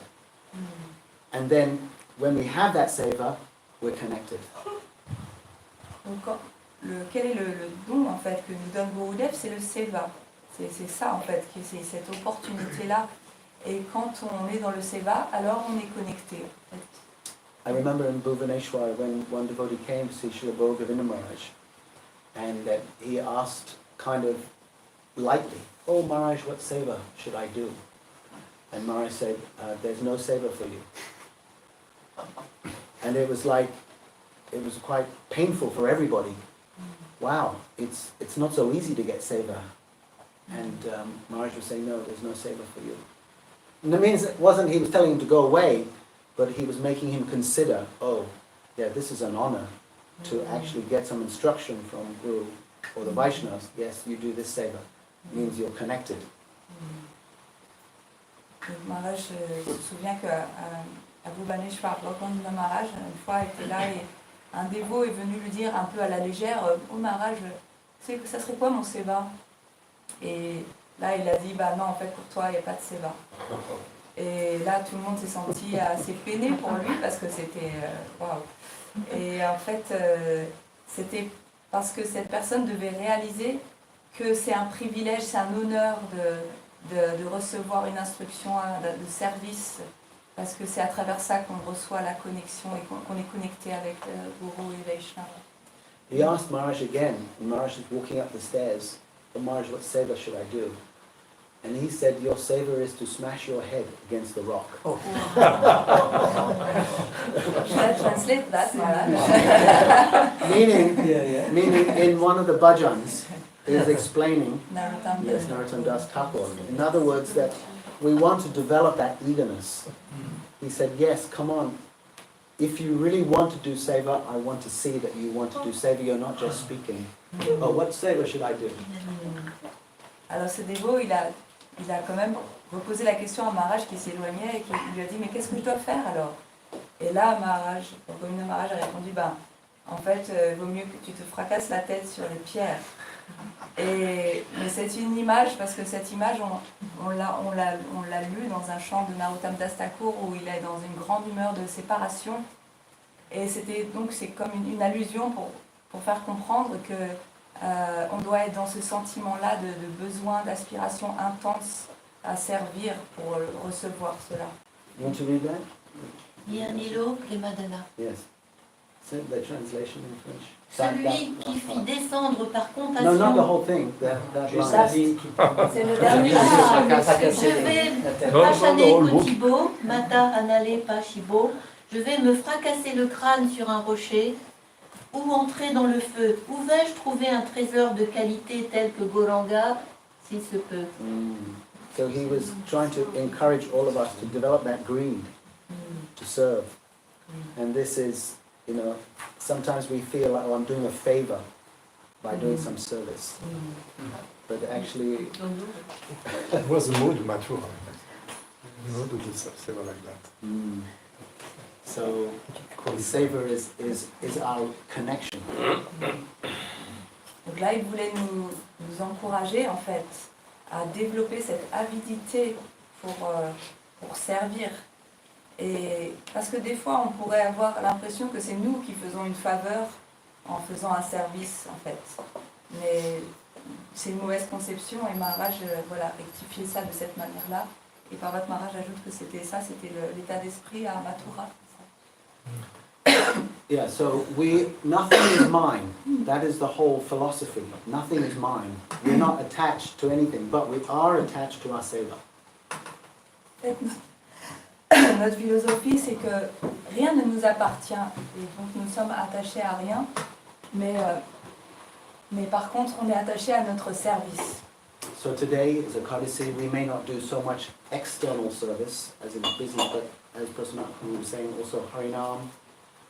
And then when we have that seva, we're connected. Donc, quel est le don en fait que nous donne Gurudev? C'est le seva. C'est ça en fait, c'est cette opportunité-là. Et quand on est dans le seva, alors on est connecté. En fait. I remember in Bhuvaneshwar when one devotee came to see Srila Bhogavinda Maharaj, and that he asked kind of lightly, "Oh Maharaj, what seva should I do?" And Maharaj said, "There's no seva for you." And it was quite painful for everybody. Wow, it's not so easy to get seva. And Maharaj was saying, "No, there's no seva for you." And that means it wasn't he was telling him to go away, but he was making him consider, oh, yeah, this is an honor to actually get some instruction from Guru or the Vaishnavas. Yes, you do this seva. Means you're connected. Donc Maharaj se souvient qu'à Bhubaneswar, Bhaktivinoda Maharaj, une fois était là et un dévot est venu lui dire un peu à la légère, oh Maharaj, ça serait quoi mon seva? Et là il a dit, bah non, en fait pour toi il n'y a pas de seva. Et là tout le monde s'est senti assez peiné pour lui parce que c'était waouh. Et en fait c'était parce que cette personne devait réaliser que c'est un privilège, c'est un honneur de recevoir une instruction de service, parce que c'est à travers ça qu'on reçoit la connexion et qu'on est connecté avec Guru et Vaishnava. He asked Maharaj again, and Maharaj is walking up the stairs, oh Maharaj, what seva should I do? And he said, your seva is to smash your head against the rock. Oh. Should I translate that, Maharaj? Meaning in one of the bhajans, he is explaining, Narottam yes, Narottam Das Thakur. In other words, that we want to develop that eagerness. He said, yes, come on. If you really want to do seva, I want to see that you want to do seva. You're not just speaking. Oh, what seva should I do? Alors ce dévot, il a quand même reposé la question à Maharaj qui s'éloignait et qui lui a dit, mais qu'est-ce que je dois faire alors? Et là, Bhaktivinoda Maharaj a répondu, en fait, il vaut mieux que tu te fracasses la tête sur les pierres. Mais c'est une image, parce que cette image, on l'a lu dans un chant de Narottam Das Thakur où il est dans une grande humeur de séparation. Et c'est comme une allusion pour faire comprendre que on doit être dans ce sentiment-là de besoin, d'aspiration intense à servir pour recevoir cela. You want to read that? Yanilo Premadana. Yes. Say the translation in French. Celui qui fit descendre par No, compassion. not the whole thing. That Juste line. la ligne qui C'est le dernier. Je vais la tête. Prachane Kotibo, Mata Anale Pachibo. Je vais me fracasser le crâne sur un rocher ou entrer dans le feu. Où vais-je trouver un trésor de qualité tel que Goranga, s'il se peut? So he was trying to encourage all of us to develop that greed to serve. And this is, sometimes we feel like, oh, I'm doing a favor by doing some service. But actually, It was a mood mature. To do seva like that. so the savor is our connection. Donc là, il voulait nous encourager en fait à développer cette avidité pour servir. Et parce que des fois, on pourrait avoir l'impression que c'est nous qui faisons une faveur en faisant un service en fait. Mais c'est une mauvaise conception et Maharaj rectifiait ça de cette manière-là. Et Parvat Maharaj ajoute que c'était l'état d'esprit à Mathura. Yeah, so nothing is mine. That is the whole philosophy. Nothing is mine. We're not attached to anything, but we are attached to our seva. Notre philosophie, c'est que rien ne nous appartient et donc nous sommes attachés à rien, mais par contre on est attachés à notre service. So today, as a courtesy, we may not do so much external service as in business, but as Prasanna was saying, also Harinam,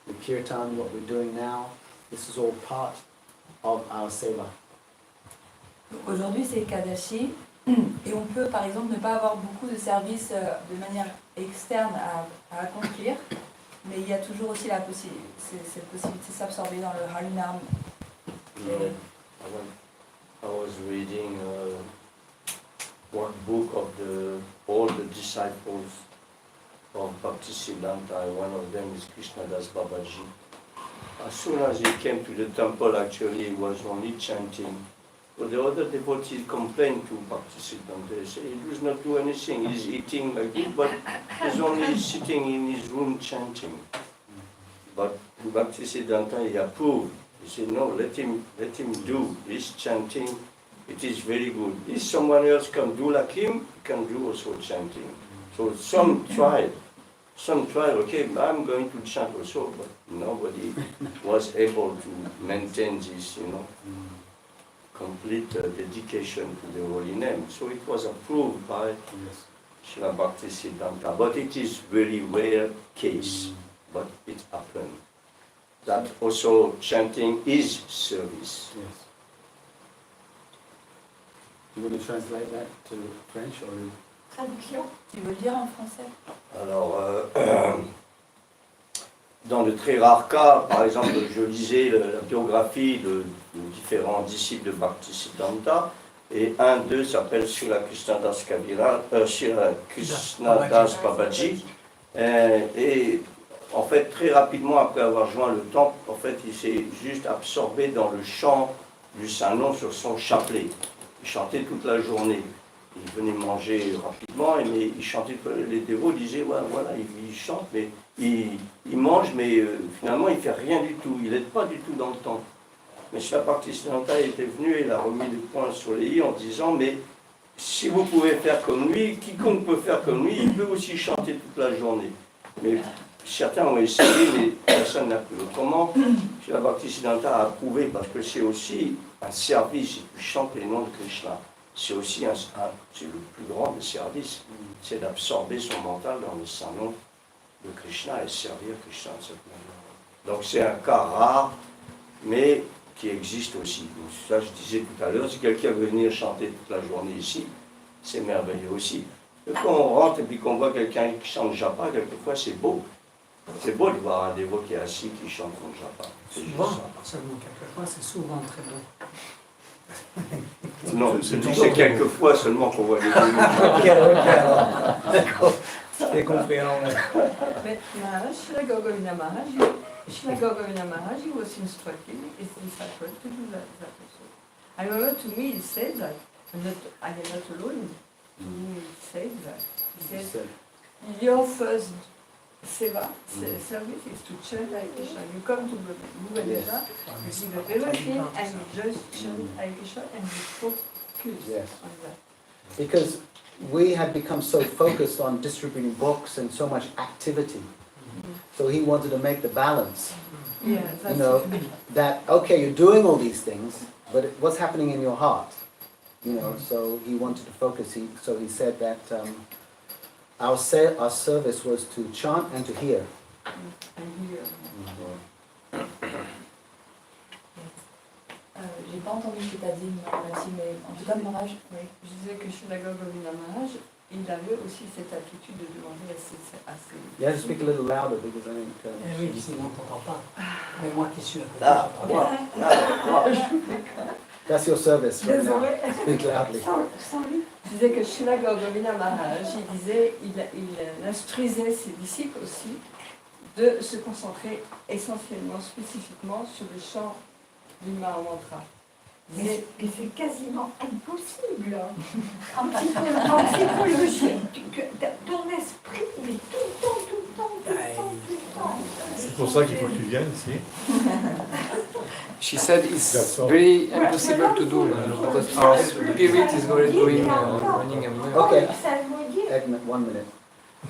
the Kirtan, what we're doing now, this is all part of our seva. Aujourd'hui c'est Kadashi et on peut par exemple ne pas avoir beaucoup de services de manière externe à accomplir, mais il y a toujours aussi cette possibilité de s'absorber dans le Harinam. I was reading one book of all the disciples of Bhaktisiddhanta. One of them is Krishnadas Babaji. As soon as he came to the temple, actually, he was only chanting. But the other devotees complained to Bhaktisiddhanta. They say he does not do anything. He's eating like this, but he's only sitting in his room chanting. But Bhaktisiddhanta, he approved. He said, no, let him do this chanting. It is very good. If someone else can do like him, he can do also chanting. So some tried, okay, I'm going to chant also, but nobody was able to maintain this, complete dedication to the holy name. So it was approved by Srila Bhaktisiddhanta. But it is very rare case, but it happened. that also chanting is service. Yes. You want to translate that to French or? Traduction. Tu veux le dire en français? Alors, dans de très rares cas, par exemple, je lisais la biographie de différents disciples de Bhaktisiddhanta, et un d'eux s'appelle Srila Krishnadas Babaji, et en fait, très rapidement après avoir joint le temple, en fait, il s'est juste absorbé dans le chant du Saint-Nom sur son chapelet. Il chantait toute la journée. Il venait manger rapidement, mais il chantait. Les dévots disaient, ouais, voilà, il chante, mais il mange, mais finalement, il ne fait rien du tout. Il n'aide pas du tout dans le temple. Mais Srila Bhaktisiddhanta était venu et il a remis le point sur les i en disant, mais si vous pouvez faire comme lui, quiconque peut faire comme lui, il peut aussi chanter toute la journée. Mais certains ont essayé, mais personne n'a pu. Autrement, Srila Bhaktisiddhanta a approuvé, parce que c'est aussi un service, si tu chantes les noms de Krishna. C'est aussi c'est le plus grand des services, c'est d'absorber son mental dans le saint nom de Krishna et servir Krishna de cette manière. Donc c'est un cas rare, mais qui existe aussi. Donc, ça, je disais tout à l'heure, si quelqu'un veut venir chanter toute la journée ici, c'est merveilleux aussi. Et quand on rentre et puis qu'on voit quelqu'un qui chante japa, quelquefois c'est beau. C'est beau de voir un dévot qui est assis qui chante son japa. C'est juste Souvent, ça. seulement quelquefois, c'est souvent très beau. Non, c'est quelquefois seulement qu'on voit les dévots. D'accord, c'est compris alors. But Maharaj, Srila Govindra Maharaj, he was instructing his disciples to do that also. I remember to me he said that, I am not alone, to me he said that. He said, your first seva, service is to chant Hare Krishna. You come to Bhubaneswar, you give up everything and you just chant Hare Krishna and you focus Yes. on that. Because we had become so focused on distributing books and so much activity. So he wanted to make the balance. Yeah, that's You know, it. that, okay, you're doing all these things, but what's happening in your heart? You know, so he wanted to focus. So he said that our service was to chant and to hear. And here. J'ai pas entendu ce que tu as dit, Maxime, mais en tout cas, Maharaj, oui. Je disais que chez la Govindra Maharaj, il avait aussi cette attitude de demander à ses... You have to speak a little louder because I think. Eh oui, sinon on t'entend pas. Mais moi qui suis à côté, Ah, j'entends. That's your service right now. Désolé. Speak loudly. Je disais que Srila Govindra Maharaj, il instruisait ses disciples aussi de se concentrer essentiellement, spécifiquement sur le chant du Mahamantra. Mais c'est quasiment impossible. En psychologie, ton esprit, mais tout le temps, tout le temps, tout le temps, tout le temps. C'est pour ça qu'il faut que tu viennes ici. She said it's That's all. very impossible to do because our spirit is already going running away. Okay. Ça veut dire Edmund, 1 minute.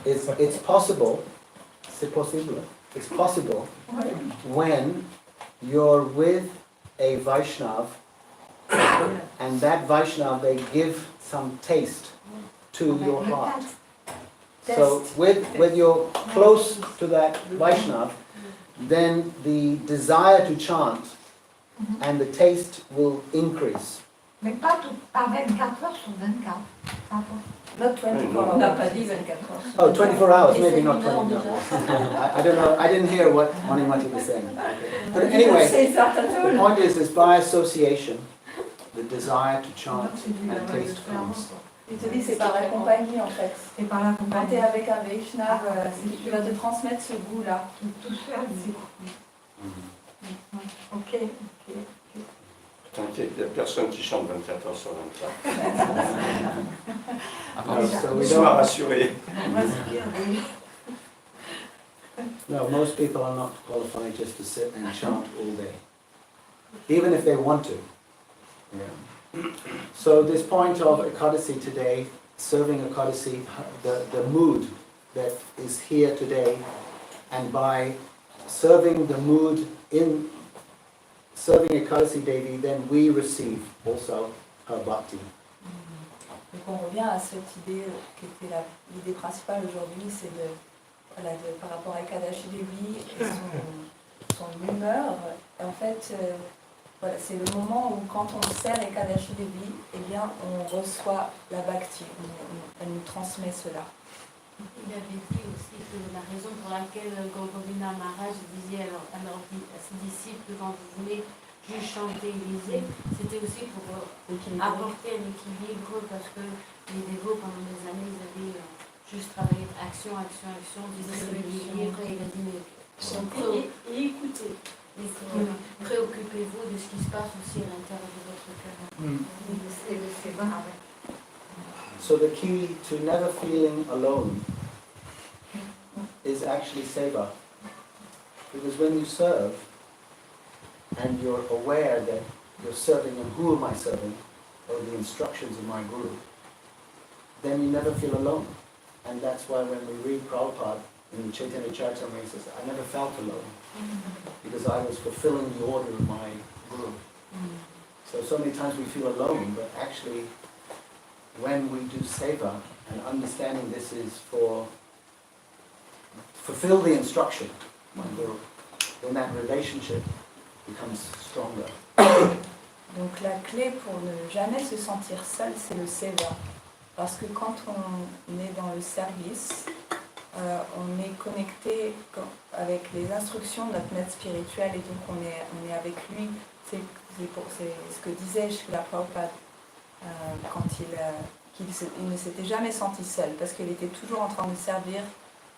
It's possible. C'est possible. It's possible when you're with a Vaishnav and that Vaishnav, they give some taste to your heart. So when you're close to that Vaishnav, then the desire to chant and the taste will increase. mais pas 24 heures sur 24. Not 24 On n'a hours. pas dit 24 heures. Oh, 24 hours, Et maybe c'est not une heure 24 déjà. hours. I don't know, I didn't hear what Manimati was saying. But anyway, C'est ça, t'as the tout. point is by association, the desire to chant and taste comes. Il te dit c'est par la compagnie en fait. Et par la Quand tu es compagnie. avec un Vaishnav, il va te transmettre ce goût-là. Tout seul, ok. T'inquiète, il n'y a personne qui chante 24 heures sur 24. So we Sois don't, rassuré. no, most people are not qualified just to sit and chant all day, even if they want to. Yeah. So this point of Ekadasi today, serving Ekadasi, the mood that is here today, and by serving the mood in serving Ekadasi Devi, then we receive also her bhakti. Donc on revient à cette idée qui était l'idée principale aujourd'hui, c'est par rapport à Ekadashi Devi et son humeur. En fait, voilà, c'est le moment où quand on sert Ekadashi Devi, eh bien, on reçoit la Bhakti, elle nous transmet cela. Il avait dit aussi que la raison pour laquelle Govindana Maharaj disait à ses disciples quand vous venez juste chanter Élysée, c'était aussi pour apporter un équilibre parce que les dévots pendant des années ils avaient juste travaillé action, distribuer l'équilibre et il a dit mais Chanter et écouter. Préoccupez-vous de ce qui se passe aussi à l'intérieur de votre cœur. C'est vrai. So the key to never feeling alone is actually seva. Because when you serve and you're aware that you're serving and who am I serving, or the instructions of my guru, then you never feel alone. And that's why when we read Prabhupada in Chaitanya Charitamrita, he says, I never felt alone because I was fulfilling the order of my guru. So many times we feel alone, but actually when we do seva and understanding this is for fulfill the instruction, my guru, then that relationship becomes stronger. Donc la clé pour ne jamais se sentir seul, c'est le seva. Parce que quand on est dans le service, on est connecté avec les instructions de notre maître spirituel et donc on est avec lui. C'est ce que disait Srila Prabhupada quand il ne s'était jamais senti seul parce qu'il était toujours en train de servir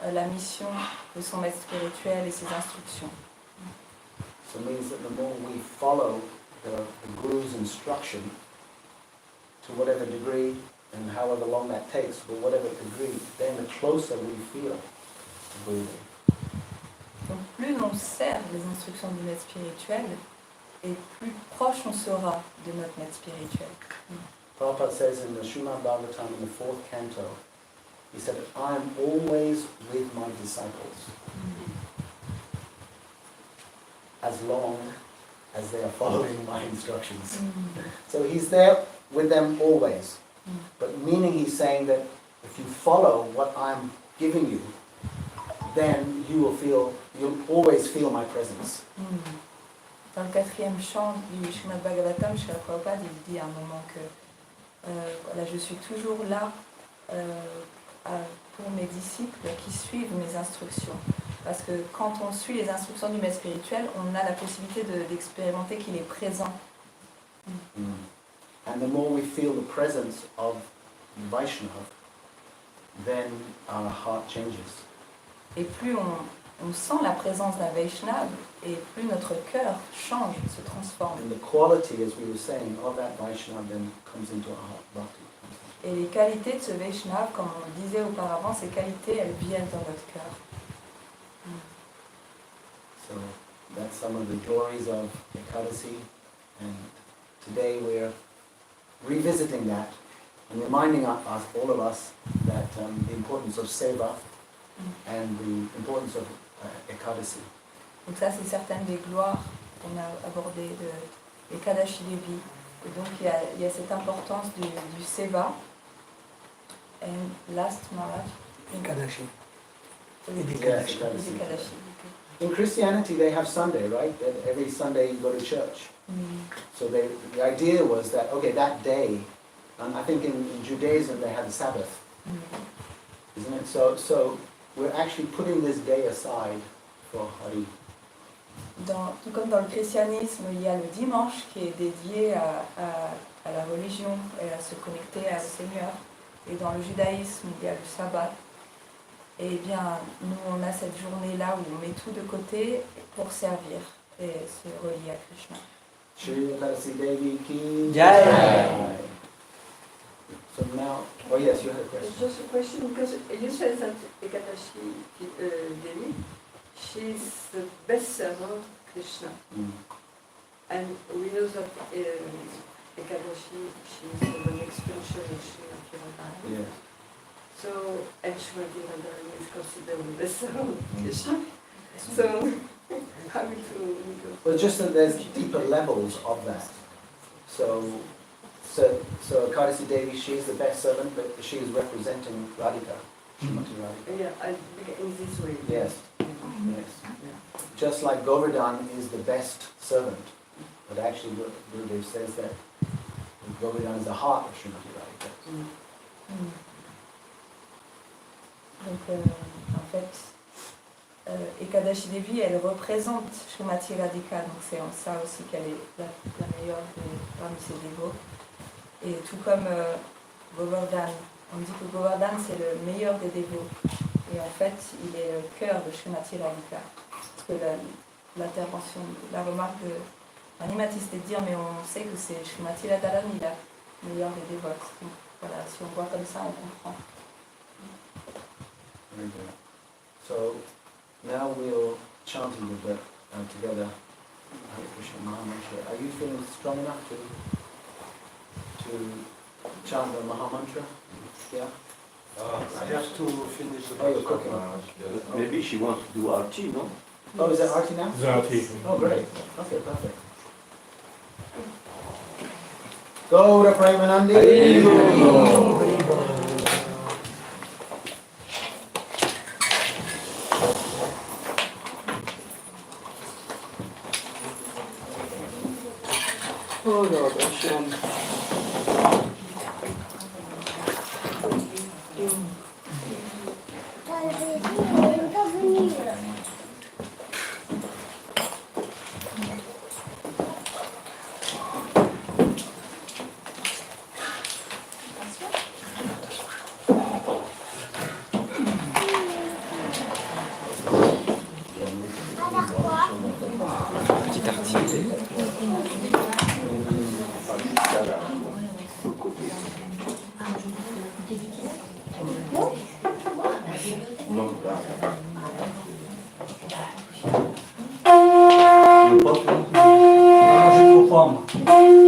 la mission de son maître spirituel et ses instructions. So it means that the more we follow the Guru's instruction to whatever degree and however long that takes, but whatever degree, then the closer we feel to Guru. Donc plus on sert les instructions du maître spirituel, et plus proche on sera de notre maître spirituel. Prabhupada says in the Srimad Bhagavatam in the 4th canto, he said, I am always with my disciples as long as they are following my instructions. So he's there with them always. But meaning he's saying that if you follow what I'm giving you, then you'll always feel my presence. Dans le 4e chant du Srimad Bhagavatam, Srila Prabhupada il dit à un moment que voilà, je suis toujours là pour mes disciples qui suivent mes instructions. Parce que quand on suit les instructions du maître spirituel, on a la possibilité d'expérimenter qu'il est présent. And the more we feel the presence of Vaishnava, then our heart changes. Et plus on sent la présence d'un Vaishnava, et plus notre cœur change, se transforme. And the quality, as we were saying, of that Vaishnava then comes into our heart, bhakti. Et les qualités de ce Vaishnava, comme on le disait auparavant, ces qualités, elles viennent dans notre cœur. So that's some of the glories of Ekadasi, and today we're revisiting that and reminding us, all of us, that the importance of seva and the importance of Ekadasi. Donc ça, c'est certaines des gloires qu'on a abordées de Ekadashi Devi. Et donc il y a cette importance du seva. And last Maharaj. Ekadashi. Yes, Ekadashi. In Christianity, they have Sunday, right? Every Sunday you go to church. So the idea was that, okay, that day, I think in Judaism they had the Sabbath, isn't it? So we're actually putting this day aside for Hari. Tout comme dans le christianisme, il y a le dimanche qui est dédié à la religion et à se connecter à le Seigneur. Et dans le judaïsme, il y a le sabbat. Et bien, nous, on a cette journée-là où on met tout de côté pour servir et se relier à Krishna. Shri Ekadasi Devi ki Jai. Jai. So now, oh yes, you had a question. Just a question, because you said that Ekadashi Devi, she's the best server of Krishna. And we know that Ekadashi, she's an extension of Sri Radharani. Yes. So, and Sri Radharani is considered the best server of Krishna. So, how to... Well, just that there's deeper levels of that. So Ekadasi Devi, she is the best servant, but she is representing Radhika, Srimati Radhika. Yeah, in this way. Yes. Yes. Just like Govardhan is the best servant, but actually Gurudev says that Govardhan is the heart of Srimati Radhika. Donc, en fait, Ekadashi Devi, elle représente Srimati Radhika, donc c'est en ça aussi qu'elle est la meilleure parmi ses dévots. Et tout comme Govardhan, on dit que Govardhan c'est le meilleur des dévots. Et en fait, il est le cœur de Srimati Radhika. Parce que l'intervention, la remarque de l'animatrice, c'est de dire, mais on sait que c'est Srimati Radharani, la meilleure des dévotes. Donc voilà, si on voit comme ça, on comprend. Very good. So now we'll chant a little bit together Hare Krishna Mahamantra. Are you feeling strong enough to chant the Mahamantra? Yeah? I have to finish the Oh, you're cooking. Maybe she wants to do RT, no? Oh, is that Arti now? Zati. Oh, great. Okay, perfect. Gaura Premanandi.